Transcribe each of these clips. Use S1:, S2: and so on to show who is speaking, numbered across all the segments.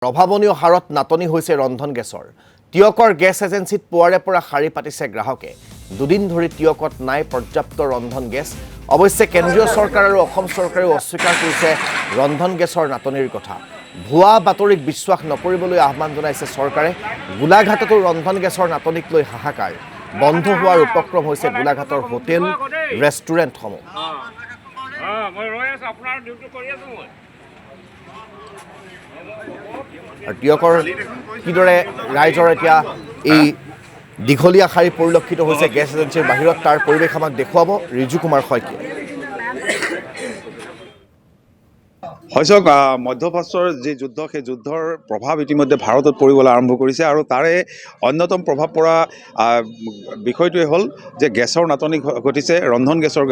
S1: প্ৰভাৱনীয় হাৰত নাটনি হৈছে ৰন্ধন গেছৰ টিয়কৰ গেছ এজেন্সিত পুৱাৰে পৰা শাৰী পাতিছে গ্ৰাহকে দুদিন ধৰি টিয়কত নাই পৰ্যাপ্ত ৰন্ধন গেছ অৱশ্যে কেন্দ্ৰীয় চৰকাৰ আৰু অসম চৰকাৰেও অস্বীকাৰ কৰিছে ৰন্ধন গেছৰ নাটনিৰ কথা ভুৱা বাতৰিক বিশ্বাস নকৰিবলৈ আহ্বান জনাইছে চৰকাৰে গোলাঘাটতো ৰন্ধন গেছৰ নাটনিক লৈ হাহাকাৰ বন্ধ হোৱাৰ উপক্ৰম হৈছে গোলাঘাটৰ হোটেল ৰেষ্টুৰেণ্টসমূহ টিয়কৰ কিদৰে ৰাইজৰ এতিয়া এই দীঘলীয়া শাৰী পৰিলক্ষিত হৈছে গেছ এজেন্সিৰ বাহিৰত তাৰ পৰিৱেশ আমাক দেখুৱাব ৰিজু কুমাৰ শইকীয়া
S2: হয়চক মধ্যপ্ৰাচ্যৰ যি যুদ্ধ সেই যুদ্ধৰ প্ৰভাৱ ইতিমধ্যে ভাৰতত পৰিবলৈ আৰম্ভ কৰিছে আৰু তাৰে অন্যতম প্ৰভাৱ পৰা বিষয়টোৱে হ'ল যে গেছৰ নাটনি ঘটিছে ৰন্ধন গেছৰ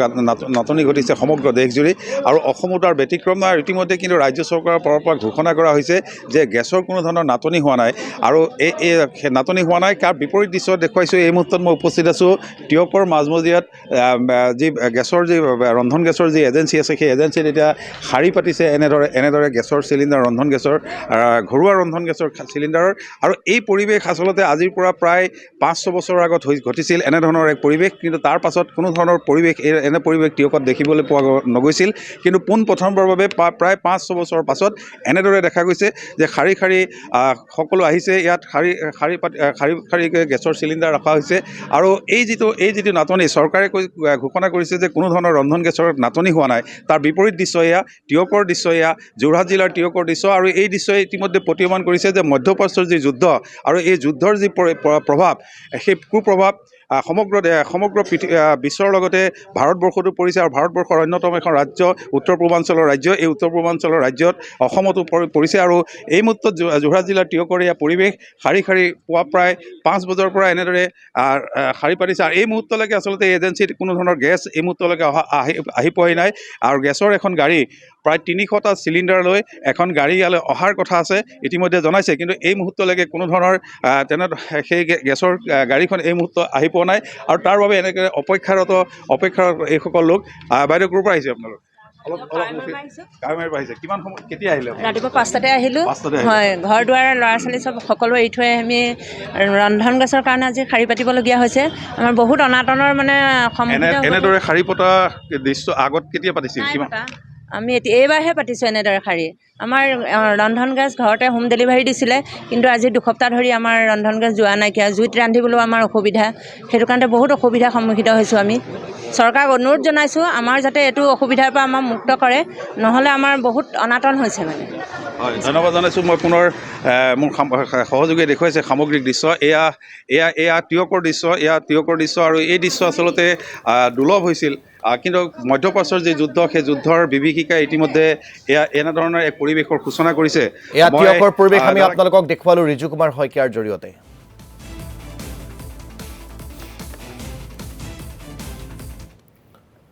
S2: নাটনি ঘটিছে সমগ্ৰ দেশজুৰি আৰু অসমো তাৰ ব্যতিক্ৰম নাই ইতিমধ্যে কিন্তু ৰাজ্য চৰকাৰৰ পৰা ঘোষণা কৰা হৈছে যে গেছৰ কোনো ধৰণৰ নাটনি হোৱা নাই আৰু এই নাটনি হোৱা নাই তাৰ বিপৰীত দৃশ্য দেখুৱাইছোঁ এই মুহূৰ্তত মই উপস্থিত আছোঁ টিয়কৰ মাজমজিয়াত যি গেছৰ যি ৰন্ধন গেছৰ যি এজেঞ্চি আছে সেই এজেঞ্চিত এতিয়া শাৰী পাতিছে এনেদৰে গেছৰ চিলিণ্ডাৰ ৰন্ধন গেছৰ ঘৰুৱা ৰন্ধন গেছৰ চিলিণ্ডাৰৰ আৰু এই পৰিৱেশ আচলতে আজিৰ পৰা প্ৰায় 5-6 বছৰৰ আগত ঘটিছিল এনেধৰণৰ এক পৰিৱেশ কিন্তু তাৰ পাছত কোনো ধৰণৰ পৰিৱেশ এনে পৰিৱেশ টিয়কত দেখিবলৈ পোৱা নগৈছিল কিন্তু পোনপ্ৰথমবাৰৰ বাবে প্ৰায় 5-6 বছৰৰ পাছত এনেদৰে দেখা গৈছে যে শাৰী সকলো আহিছে ইয়াত শাৰীকৈ গেছৰ চিলিণ্ডাৰ ৰখা হৈছে আৰু এই যিটো নাটনি চৰকাৰে ঘোষণা কৰিছে যে কোনো ধৰণৰ ৰন্ধন গেছৰ নাটনি হোৱা নাই তাৰ বিপৰীত দৃশ্য এয়া টিয়কৰ দৃশ্য এয়া যোৰহাট জিলাৰ টিয়কৰ দৃশ্য আৰু এই দৃশ্যই ইতিমধ্যে প্ৰতীয়মান কৰিছে যে মধ্যপ্ৰাচ্যৰ যি যুদ্ধ আৰু এই যুদ্ধৰ যি প্ৰভাৱ সেই কুপ্ৰভাৱ সমগ্ৰ বিশ্বৰ লগতে ভাৰতবৰ্ষতো পৰিছে আৰু ভাৰতবৰ্ষৰ অন্যতম এখন ৰাজ্য উত্তৰ পূৰ্বাঞ্চলৰ ৰাজ্য এই উত্তৰ পূৰ্বাঞ্চলৰ ৰাজ্যত অসমতো পৰিছে আৰু এই মুহূৰ্তত যোৰহাট জিলাৰ টিয়কৰ এয়া পৰিৱেশ শাৰী পুৱা প্ৰায় 5 বজাৰ পৰা এনেদৰে শাৰী পাতিছে আৰু এই মুহূৰ্তলৈকে আচলতে এই এজেঞ্চিত কোনো ধৰণৰ গেছ এই মুহূৰ্তলৈকে আহি পোৱাই নাই আৰু গেছৰ এখন গাড়ী প্ৰায় 300টা চিলিণ্ডাৰ লৈ এখন গাড়ী ইয়ালৈ অহাৰ কথা আছে ইতিমধ্যে জনাইছে কিন্তু এই মুহূৰ্তলৈকে কোনো ধৰণৰ সেই গেছৰ গাড়ীখন এই মুহূৰ্ত আহি পোৱা নাই আৰু তাৰ বাবে এনেকৈ অপেক্ষাৰত এইসকল লোক বাইদেউ ক'ৰ পৰা আহিছে আপোনালোক
S3: ৰাতিপুৱা 5টাতে আহিলোঁ হয় ঘৰ দুৱাৰ ল'ৰা ছোৱালী সকলো এৰি থৈ আমি ৰন্ধন গেছৰ কাৰণে আজি শাৰী পাতিবলগীয়া হৈছে আমাৰ বহুত অনাটনৰ মানে
S2: এনেদৰে শাৰী পতা দৃশ্য আগত কেতিয়া পাতিছিল
S3: আমি এইবাৰহে পাতিছোঁ এনেদৰে শাৰী আমাৰ ৰন্ধন গেছ ঘৰতে হোম ডেলিভাৰী দিছিলে কিন্তু আজি 2 সপ্তাহ ধৰি আমাৰ ৰন্ধন গেছ যোৱা নাইকিয়া জুইত ৰান্ধিবলৈও আমাৰ অসুবিধা সেইটো কাৰণে বহুত অসুবিধাৰ সন্মুখীন হৈছোঁ আমি চৰকাৰক অনুৰোধ জনাইছোঁ আমাৰ যাতে এইটো অসুবিধাৰ পৰা আমাৰ মুক্ত কৰে নহ'লে আমাৰ বহুত অনাটন হৈছে মানে
S2: হয় ধন্যবাদ জনাইছোঁ মই পুনৰ মোৰ সহযোগীয়ে দেখুৱাইছে সামগ্ৰিক দৃশ্য এয়া টিয়কৰ দৃশ্য আৰু এই দৃশ্য আচলতে দুৰ্লভ হৈছিল কিন্তু মধ্যপ্ৰাচ্যৰ যি যুদ্ধ সেই যুদ্ধৰ বিভীষিকা ইতিমধ্যে এনেধৰণৰ এক পৰিৱেশৰ সূচনা কৰিছে
S1: এয়া টিয়কৰ পৰিৱেশ আমি আপোনালোকক দেখুৱালোঁ ৰিজু কুমাৰ শইকীয়াৰ জৰিয়তে